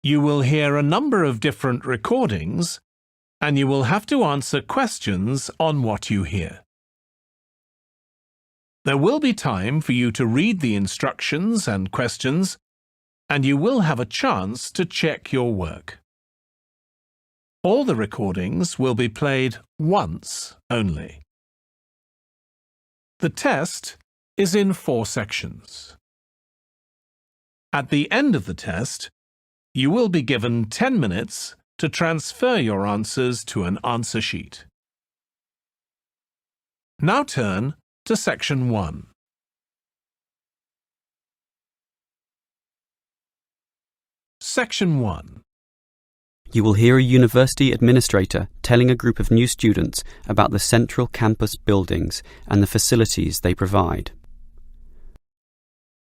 You will hear a number of different recordings, and you will have to answer questions on what you hear. There will be time for you to read the instructions and questions, and you will have a chance to check your work. All the recordings will be played once only. The test is in 4 sections. At the end of the test, you will be given 10 minutes to transfer your answers to an answer sheet. Now turn to Section 1. Section 1. You will hear a university administrator telling a group of new students about the central campus buildings and the facilities they provide.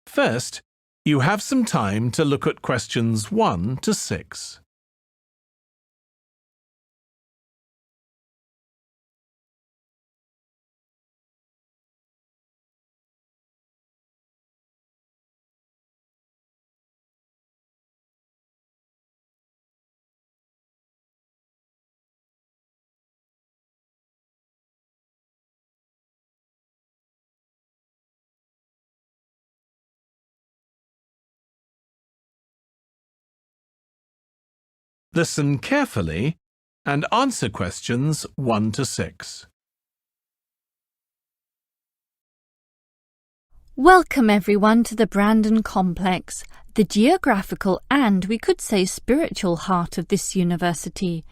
First, you have some time to look at questions 1 to 6. Listen carefully and answer questions 1 to 6. Welcome everyone to the Brandon Complex, the geographical and, we could say, spiritual heart of this university.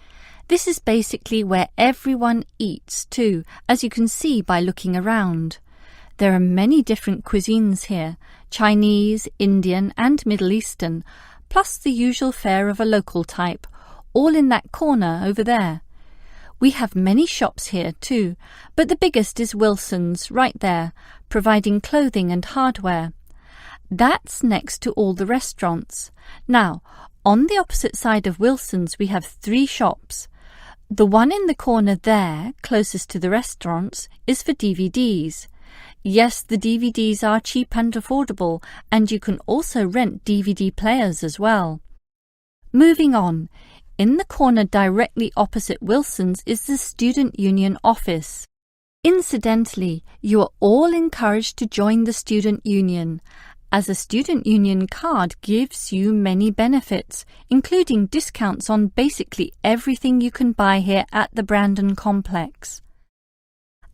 This is basically where everyone eats too, as you can see by looking around. There are many different cuisines here, Chinese, Indian and Middle Eastern, plus the usual fare of a local type, all in that corner over there. We have many shops here too, but the biggest is Wilson's, right there, providing clothing and hardware. That's next to all the restaurants. Now, on the opposite side of Wilson's we have 3 shops. The one in the corner there, closest to the restaurants, is for DVDs. Yes, the DVDs are cheap and affordable, and you can also rent DVD players as well. Moving on, in the corner directly opposite Wilson's is the Student Union office. Incidentally, you are all encouraged to join the Student Union, as a Student Union card gives you many benefits, including discounts on basically everything you can buy here at the Brandon Complex.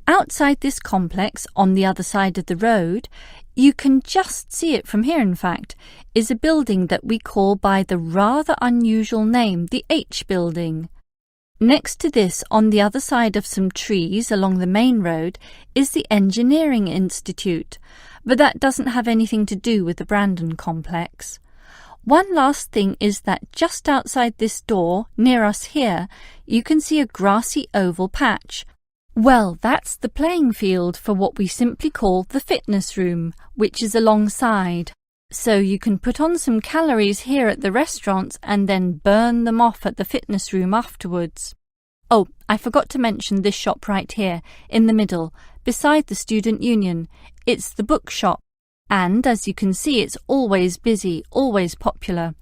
Outside this complex, on the other side of the road, you can just see it from here in fact, is a building that we call by the rather unusual name, the H Building. Next to this, on the other side of some trees along the main road, is the Engineering Institute, but that doesn't have anything to do with the Brandon Complex. One last thing is that just outside this door, near us here, you can see a grassy oval patch. Well, that's the playing field for what we simply call the fitness room, which is alongside. So you can put on some calories here at the restaurants and then burn them off at the fitness room afterwards. Oh, I forgot to mention this shop right here, in the middle, beside the Student Union. It's the bookshop. And as you can see, it's always busy, always popular.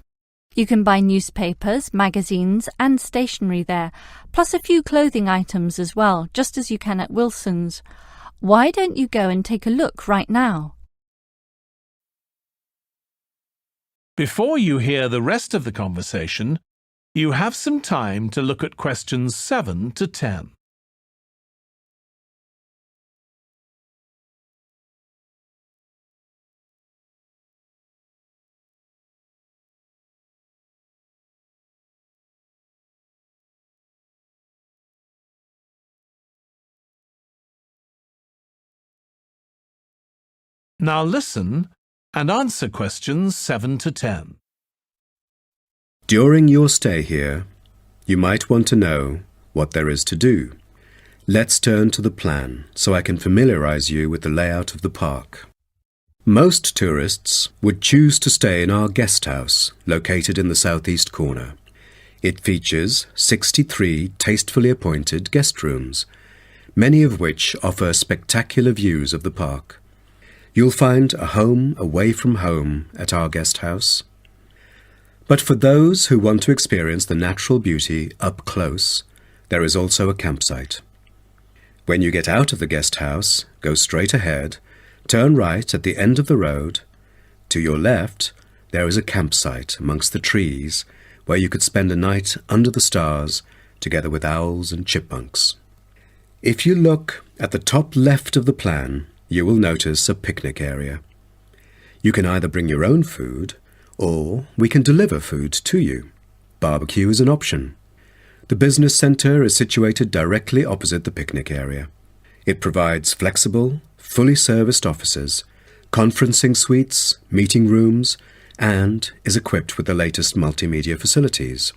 You can buy newspapers, magazines and stationery there, plus a few clothing items as well, just as you can at Wilson's. Why don't you go and take a look right now? Before you hear the rest of the conversation, you have some time to look at questions 7 to 10. Now listen and answer questions 7 to 10. During your stay here, you might want to know what there is to do. Let's turn to the plan so I can familiarize you with the layout of the park. Most tourists would choose to stay in our guest house located in the southeast corner. It features 63 tastefully appointed guest rooms, many of which offer spectacular views of the park. You'll find a home away from home at our guest house. But for those who want to experience the natural beauty up close, there is also a campsite. When you get out of the guest house, go straight ahead, turn right at the end of the road. To your left, there is a campsite amongst the trees where you could spend a night under the stars together with owls and chipmunks. If you look at the top left of the plan, you will notice a picnic area. You can either bring your own food, or we can deliver food to you. Barbecue is an option. The business centre is situated directly opposite the picnic area. It provides flexible, fully serviced offices, conferencing suites, meeting rooms, and is equipped with the latest multimedia facilities.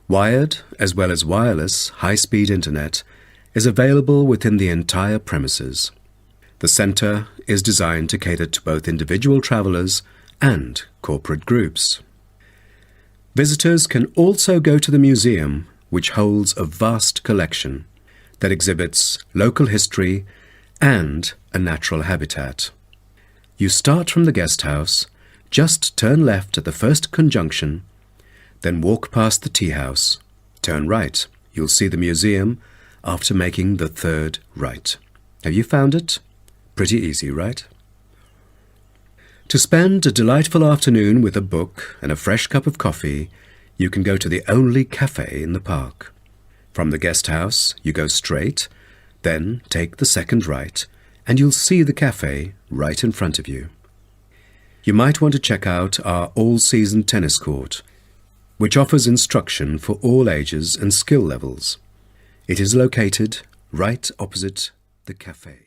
Wired, as well as wireless, high-speed internet is available within the entire premises. The centre is designed to cater to both individual travellers and corporate groups. Visitors can also go to the museum, which holds a vast collection that exhibits local history and a natural habitat. You start from the guest house, just turn left at the first conjunction, then walk past the tea house. Turn right. You'll see the museum after making the third right. Have you found it? Pretty easy, right? To spend a delightful afternoon with a book and a fresh cup of coffee, you can go to the only cafe in the park. From the guest house, you go straight, then take the second right, and you'll see the cafe right in front of you. You might want to check out our all-season tennis court, which offers instruction for all ages and skill levels. It is located right opposite the cafe.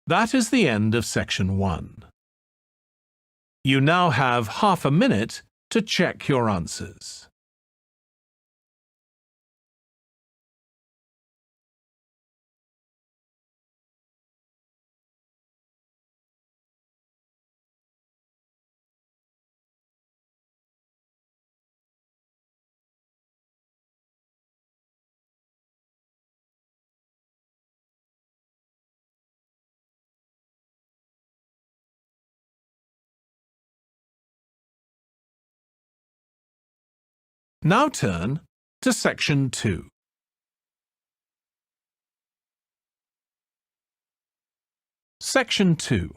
That is the end of section 1. You now have half a minute to check your answers. Now turn to section 2. Section 2.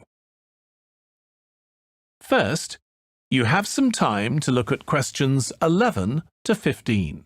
First, you have some time to look at questions 11 to 15.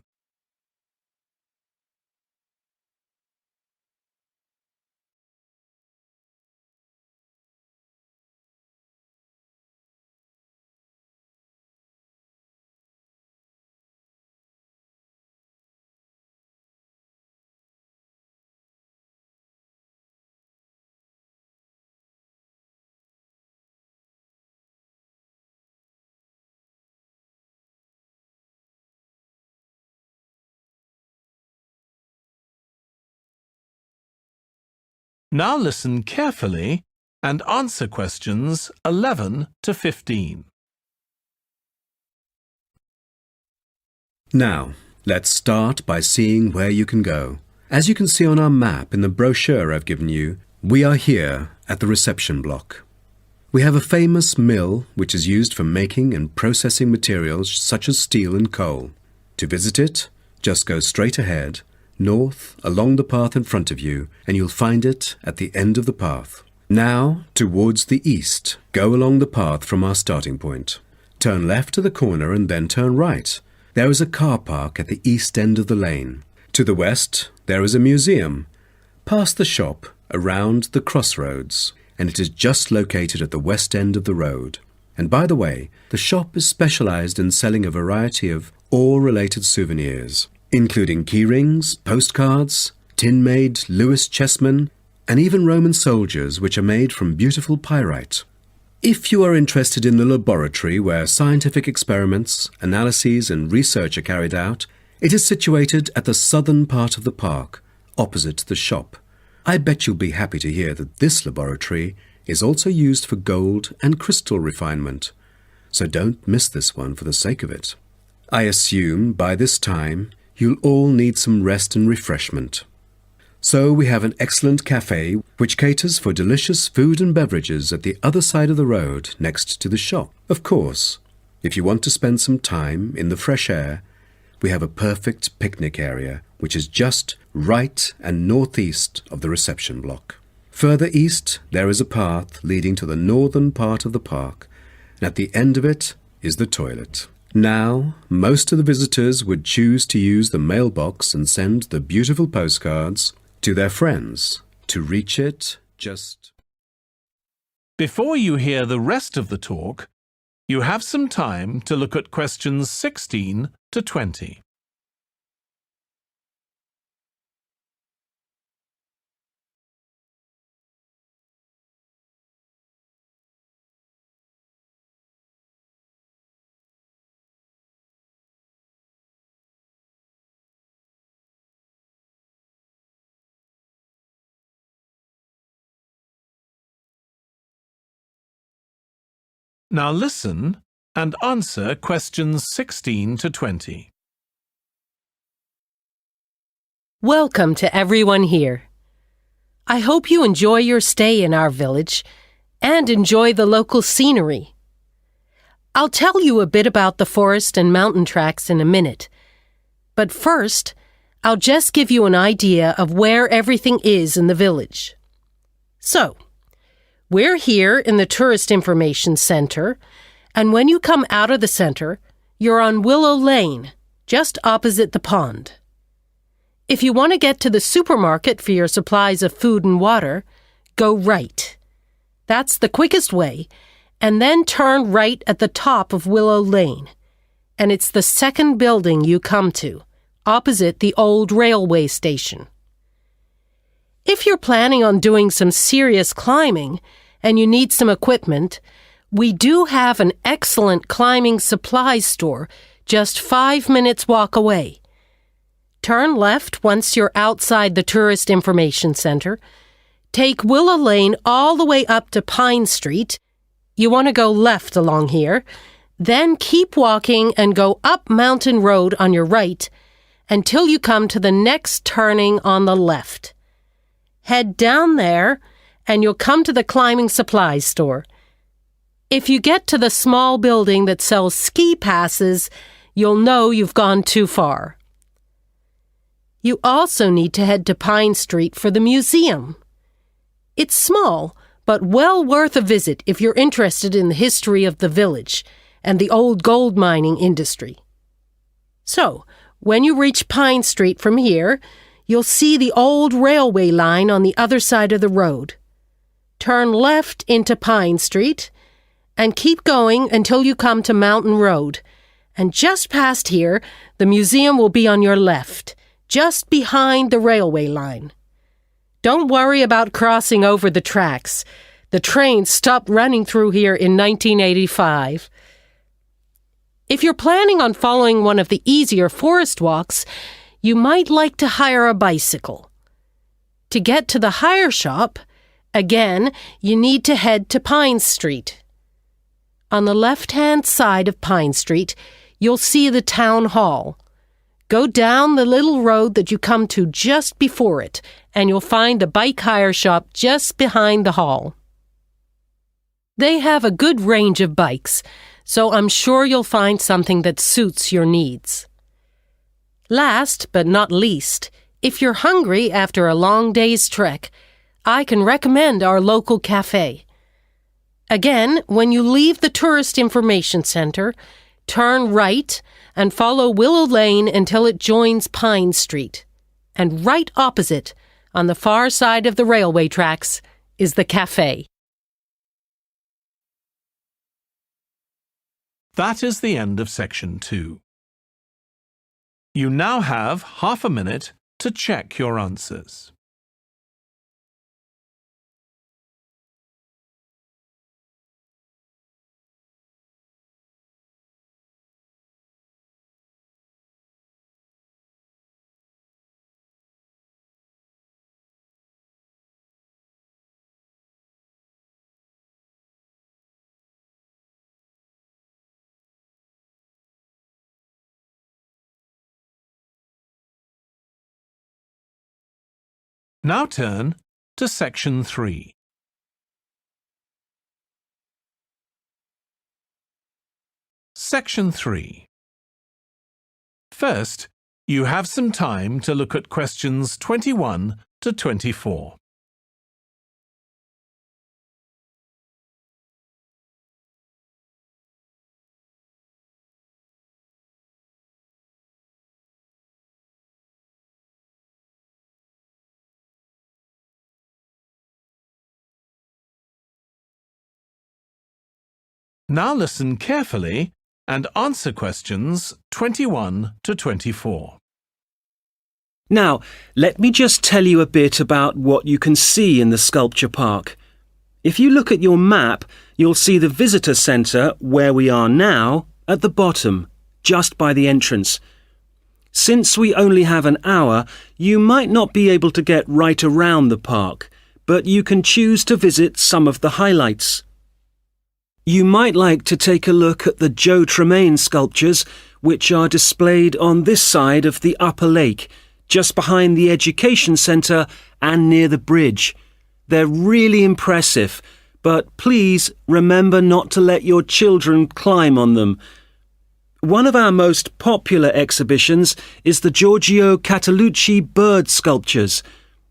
Now listen carefully and answer questions 11 to 15. Now, let's start by seeing where you can go. As you can see on our map in the brochure I've given you, we are here at the reception block. We have a famous mill which is used for making and processing materials such as steel and coal. To visit it, just go straight ahead, north along the path in front of you, and you'll find it at the end of the path. Now, towards the east, go along the path from our starting point. Turn left to the corner and then turn right. There is a car park at the east end of the lane. To the west, there is a museum. Past the shop, around the crossroads, and it is just located at the west end of the road. And by the way, the shop is specialized in selling a variety of ore-related souvenirs, including keyrings, postcards, tin-made Lewis chessmen, and even Roman soldiers which are made from beautiful pyrite. If you are interested in the laboratory where scientific experiments, analyses and research are carried out, it is situated at the southern part of the park, opposite the shop. I bet you'll be happy to hear that this laboratory is also used for gold and crystal refinement, so don't miss this one for the sake of it. I assume by this time you'll all need some rest and refreshment. So we have an excellent cafe which caters for delicious food and beverages at the other side of the road next to the shop. Of course, if you want to spend some time in the fresh air, we have a perfect picnic area which is just right and northeast of the reception block. Further east, there is a path leading to the northern part of the park, and at the end of it is the toilet. Now, most of the visitors would choose to use the mailbox and send the beautiful postcards to their friends. To reach it, just... Before you hear the rest of the talk, you have some time to look at questions 16 to 20. Now listen and answer questions 16 to 20. Welcome to everyone here. I hope you enjoy your stay in our village and enjoy the local scenery. I'll tell you a bit about the forest and mountain tracks in a minute, but first, I'll just give you an idea of where everything is in the village. So, we're here in the Tourist Information Center, and when you come out of the center, you're on Willow Lane, just opposite the pond. If you want to get to the supermarket for your supplies of food and water, go right. That's the quickest way, and then turn right at the top of Willow Lane, and it's the second building you come to, opposite the old railway station. If you're planning on doing some serious climbing and you need some equipment, we do have an excellent climbing supplies store just 5 minutes walk away. Turn left once you're outside the Tourist Information Center. Take Willow Lane all the way up to Pine Street. You want to go left along here. Then keep walking and go up Mountain Road on your right until you come to the next turning on the left. Head down there and you'll come to the climbing supplies store. If you get to the small building that sells ski passes, you'll know you've gone too far. You also need to head to Pine Street for the museum. It's small, but well worth a visit if you're interested in the history of the village and the old gold mining industry. So, when you reach Pine Street from here, you'll see the old railway line on the other side of the road. Turn left into Pine Street and keep going until you come to Mountain Road. And just past here, the museum will be on your left, just behind the railway line. Don't worry about crossing over the tracks. The train stopped running through here in 1985. If you're planning on following one of the easier forest walks, you might like to hire a bicycle. To get to the hire shop, again, you need to head to Pine Street. On the left-hand side of Pine Street, you'll see the town hall. Go down the little road that you come to just before it, and you'll find the bike hire shop just behind the hall. They have a good range of bikes, so I'm sure you'll find something that suits your needs. Last but not least, if you're hungry after a long day's trek, I can recommend our local cafe. Again, when you leave the Tourist Information Center, turn right and follow Willow Lane until it joins Pine Street. And right opposite, on the far side of the railway tracks, is the cafe. That is the end of section 2. You now have half a minute to check your answers. Now turn to Section 3. Section 3. First, you have some time to look at questions 21 to 24. Now listen carefully and answer questions 21 to 24. Now, let me just tell you a bit about what you can see in the sculpture park. If you look at your map, you'll see the visitor centre, where we are now, at the bottom, just by the entrance. Since we only have an hour, you might not be able to get right around the park, but you can choose to visit some of the highlights. You might like to take a look at the Joe Tremaine sculptures, which are displayed on this side of the upper lake, just behind the Education Centre and near the bridge. They're really impressive, but please remember not to let your children climb on them. One of our most popular exhibitions is the Giorgio Catalucci bird sculptures.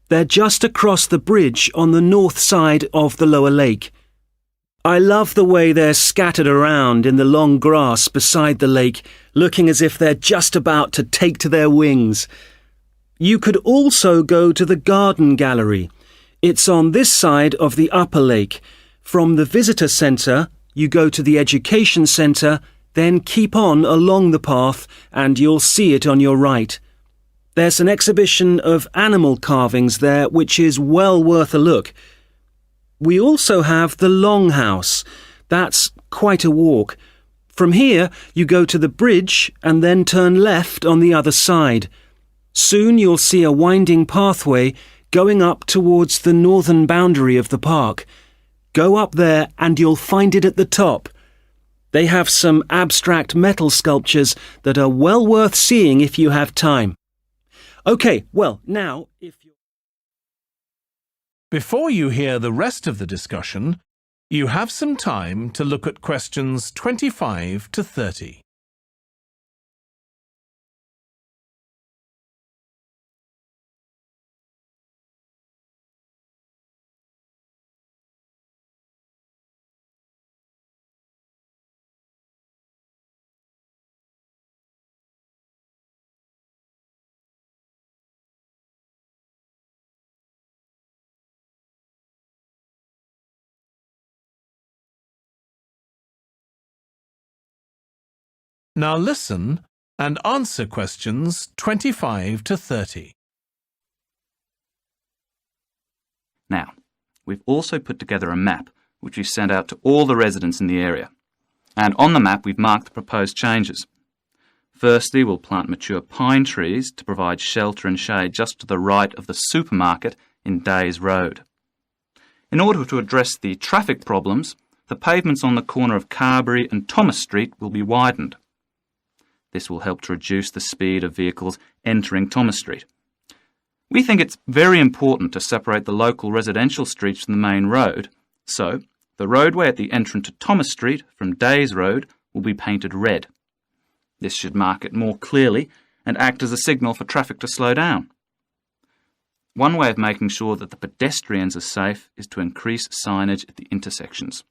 They're just across the bridge on the north side of the lower lake. I love the way they're scattered around in the long grass beside the lake, looking as if they're just about to take to their wings. You could also go to the garden gallery. It's on this side of the upper lake. From the visitor centre, you go to the education centre, then keep on along the path and you'll see it on your right. There's an exhibition of animal carvings there which is well worth a look. We also have the Longhouse. That's quite a walk. From here, you go to the bridge and then turn left on the other side. Soon you'll see a winding pathway going up towards the northern boundary of the park. Go up there and you'll find it at the top. They have some abstract metal sculptures that are well worth seeing if you have time. OK, well, now, if you... Before you hear the rest of the discussion, you have some time to look at questions 25 to 30. Now listen and answer questions 25 to 30. Now, we've also put together a map which we've sent out to all the residents in the area. And on the map we've marked the proposed changes. Firstly, we'll plant mature pine trees to provide shelter and shade just to the right of the supermarket in Days Road. In order to address the traffic problems, the pavements on the corner of Carberry and Thomas Street will be widened. This will help to reduce the speed of vehicles entering Thomas Street. We think it's very important to separate the local residential streets from the main road, so the roadway at the entrance to Thomas Street from Days Road will be painted red. This should mark it more clearly and act as a signal for traffic to slow down. One way of making sure that the pedestrians are safe is to increase signage at the intersections.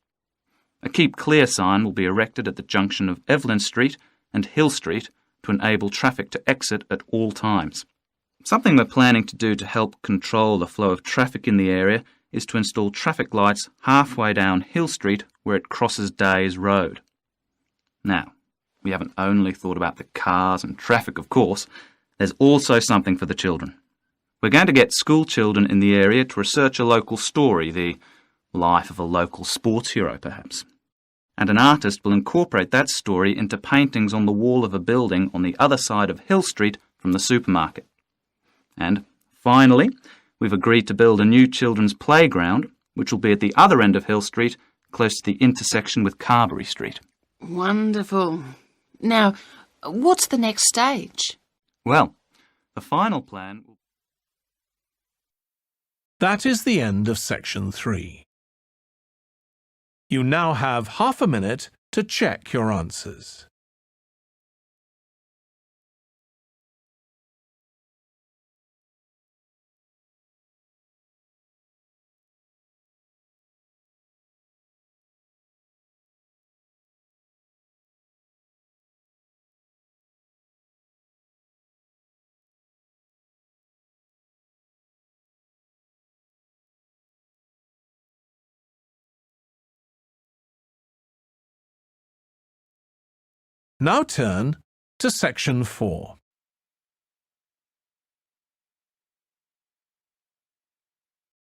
A Keep Clear sign will be erected at the junction of Evelyn Street and Hill Street to enable traffic to exit at all times. Something we're planning to do to help control the flow of traffic in the area is to install traffic lights halfway down Hill Street where it crosses Days Road. Now, we haven't only thought about the cars and traffic, of course. There's also something for the children. We're going to get school children in the area to research a local story, the life of a local sports hero, perhaps. And an artist will incorporate that story into paintings on the wall of a building on the other side of Hill Street from the supermarket. And finally, we've agreed to build a new children's playground, which will be at the other end of Hill Street, close to the intersection with Carberry Street. Wonderful. Now, what's the next stage? Well, the final plan will That is the end of section 3. You now have half a minute to check your answers. Now turn to section 4.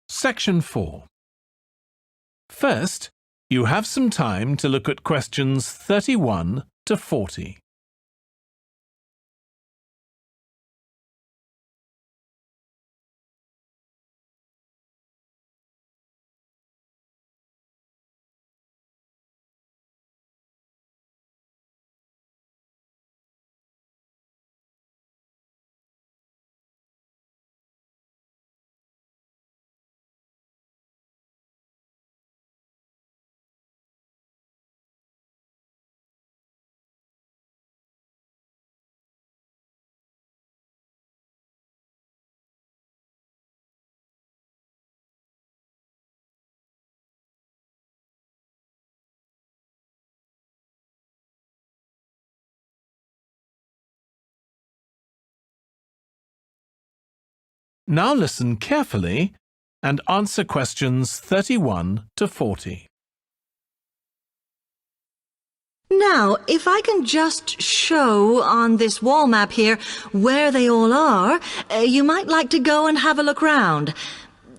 Section 4. First, you have some time to look at questions 31 to 40. Now listen carefully and answer questions 31 to 40. Now, if I can just show on this wall map here where they all are, you might like to go and have a look round.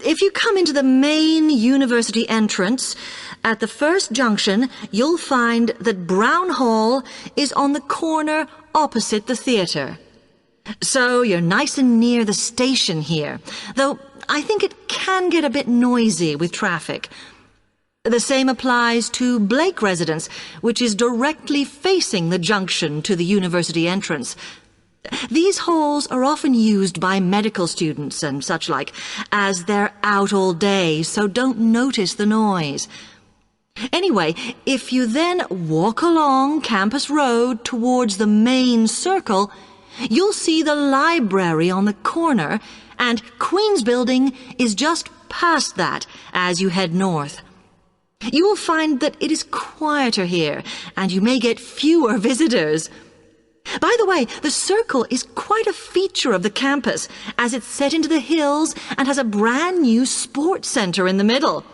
If you come into the main university entrance, at the first junction, you'll find that Brown Hall is on the corner opposite the theatre. So you're nice and near the station here, though I think it can get a bit noisy with traffic. The same applies to Blake Residence, which is directly facing the junction to the university entrance. These halls are often used by medical students and such like, as they're out all day, so don't notice the noise. Anyway, if you then walk along Campus Road towards the main circle, you'll see the library on the corner, and Queen's Building is just past that as you head north. You will find that it is quieter here, and you may get fewer visitors. By the way, the circle is quite a feature of the campus, as it's set into the hills and has a brand new sports center in the middle.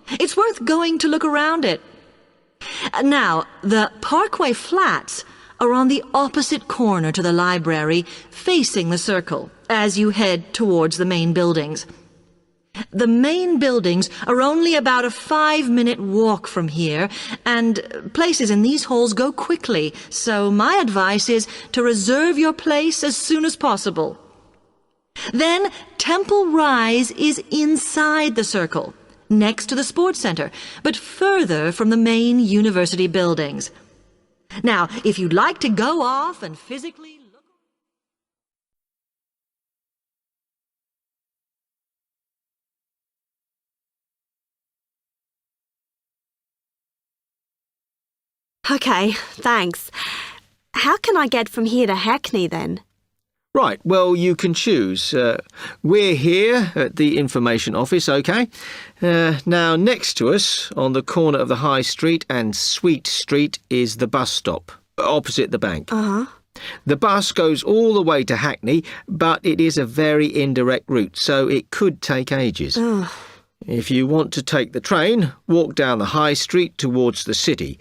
It's worth going to look around it. Now, the Parkway Flats are on the opposite corner to the library, facing the circle, as you head towards the main buildings. The main buildings are only about a 5-minute walk from here, and places in these halls go quickly, so my advice is to reserve your place as soon as possible. Then Temple Rise is inside the circle, next to the sports center, but further from the main university buildings. Now, if you'd like to go off and physically look... OK, thanks. How can I get from here to Hackney then? Right, well, you can choose. We're here at the information office, OK? Now, next to us, on the corner of the High Street and Sweet Street, is the bus stop, opposite the bank. Uh-huh. The bus goes all the way to Hackney, but it is a very indirect route, so it could take ages. Oh. If you want to take the train, walk down the High Street towards the city,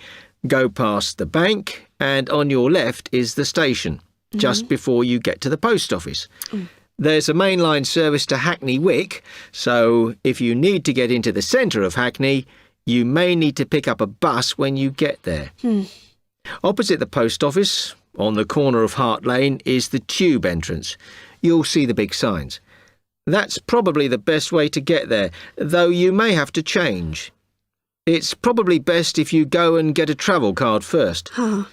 go past the bank, and on your left is the station, just before you get to the post office. There's a mainline service to Hackney Wick, so if you need to get into the centre of Hackney, you may need to pick up a bus when you get there. Opposite the post office, on the corner of Hart Lane, is the tube entrance. You'll see the big signs. That's probably the best way to get there, though you may have to change. It's probably best if you go and get a travel card first. Oh.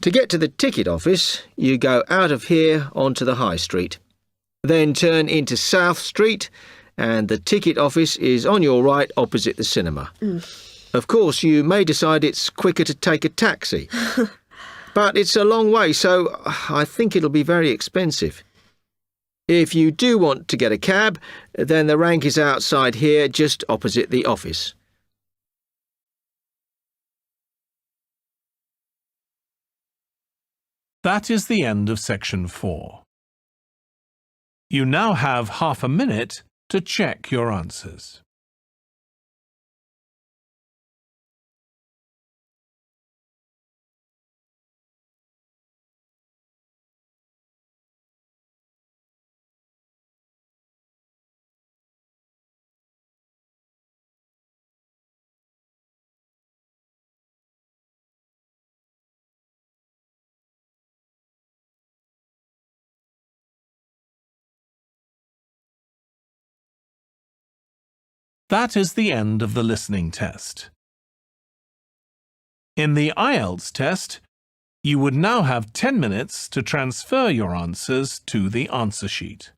To get to the ticket office, you go out of here onto the High Street. Then turn into South Street and the ticket office is on your right opposite the cinema. Of course, you may decide it's quicker to take a taxi. But it's a long way, so I think it'll be very expensive. If you do want to get a cab, then the rank is outside here, just opposite the office. That is the end of section 4. You now have half a minute to check your answers. That is the end of the listening test. In the IELTS test, you would now have 10 minutes to transfer your answers to the answer sheet.